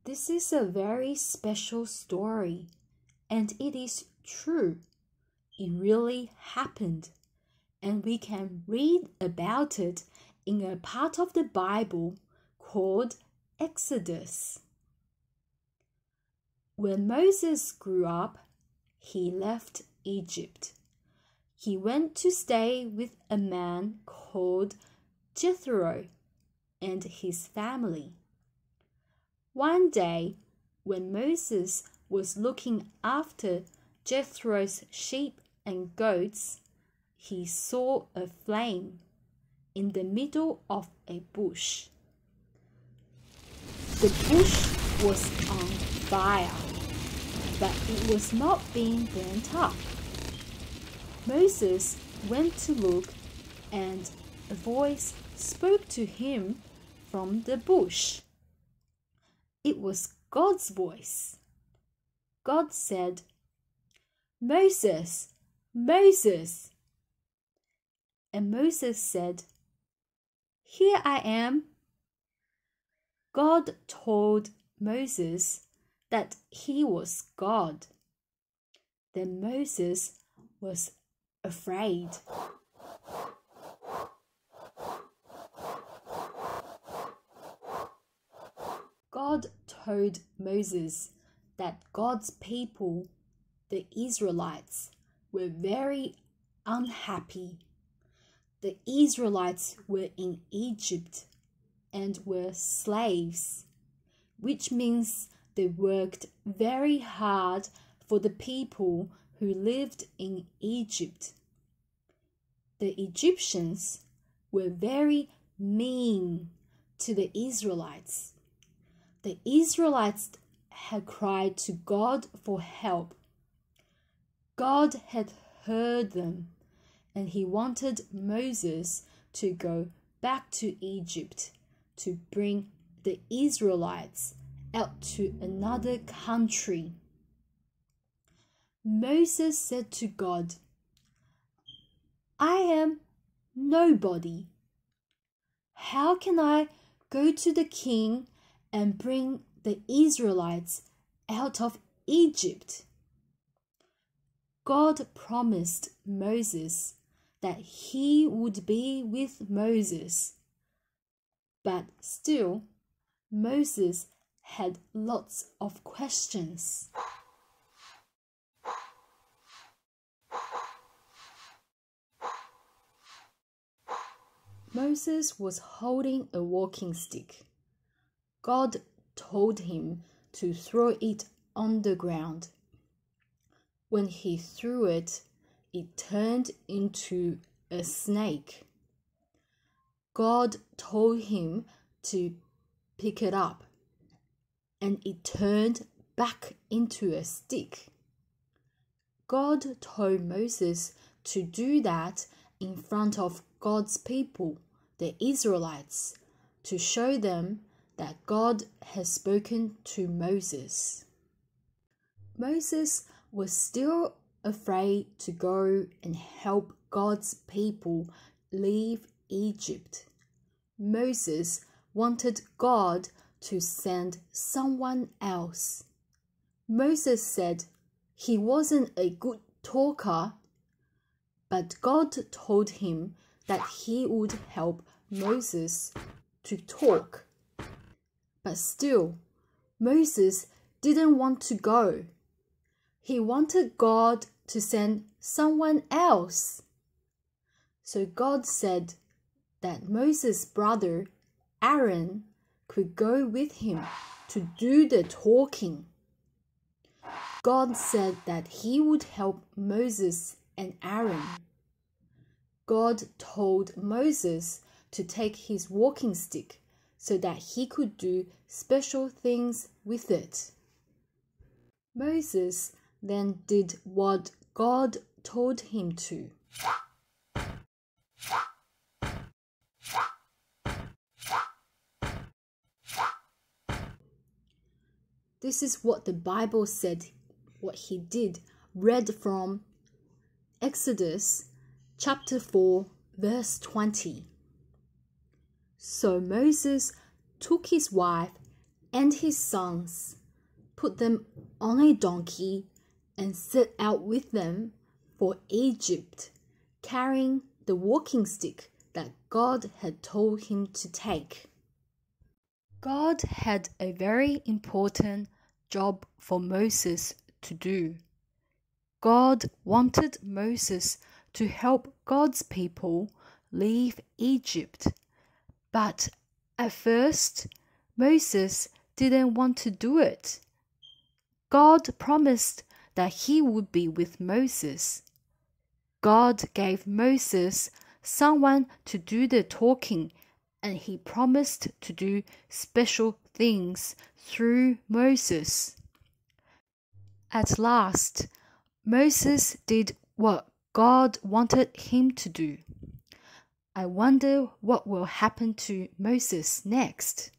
This is a very special story, and it is true. It really happened, and we can read about it in a part of the Bible called Exodus. When Moses grew up, he left Egypt. He went to stay with a man called Jethro and his family. One day, when Moses was looking after Jethro's sheep and goats, he saw a flame in the middle of a bush. The bush was on fire, but it was not being burnt up. Moses went to look, and a voice spoke to him from the bush. It was God's voice. God said, "Moses, Moses." And Moses said, "Here I am." God told Moses that he was God. Then Moses was afraid. God told Moses that God's people, the Israelites, were very unhappy. The Israelites were in Egypt and were slaves, which means they worked very hard for the people who lived in Egypt. The Egyptians were very mean to the Israelites. The Israelites had cried to God for help. God had heard them, and he wanted Moses to go back to Egypt to bring the Israelites out to another country. Moses said to God, "I am nobody. How can I go to the king and bring the Israelites out of Egypt?" God promised Moses that he would be with Moses. But still, Moses had lots of questions. Moses was holding a walking stick. God told him to throw it on the ground. When he threw it, it turned into a snake. God told him to pick it up, and it turned back into a stick. God told Moses to do that in front of God's people, the Israelites, to show them that God has spoken to Moses. Moses was still afraid to go and help God's people leave Egypt. Moses wanted God to send someone else. Moses said he wasn't a good talker, but God told him that he would help Moses to talk. But still, Moses didn't want to go. He wanted God to send someone else. So God said that Moses' brother, Aaron, could go with him to do the talking. God said that he would help Moses and Aaron. God told Moses to take his walking stick so that he could do special things with it. Moses then did what God told him to. This is what the Bible said, what he did, read from Exodus chapter 4, verse 20. So Moses took his wife, and his sons, put them on a donkey, and set out with them for Egypt, carrying the walking stick that God had told him to take. God had a very important job for Moses to do. God wanted Moses to help God's people leave Egypt, but at first, Moses didn't want to do it. God promised that he would be with Moses. God gave Moses someone to do the talking, and he promised to do special things through Moses. At last, Moses did what God wanted him to do. I wonder what will happen to Moses next.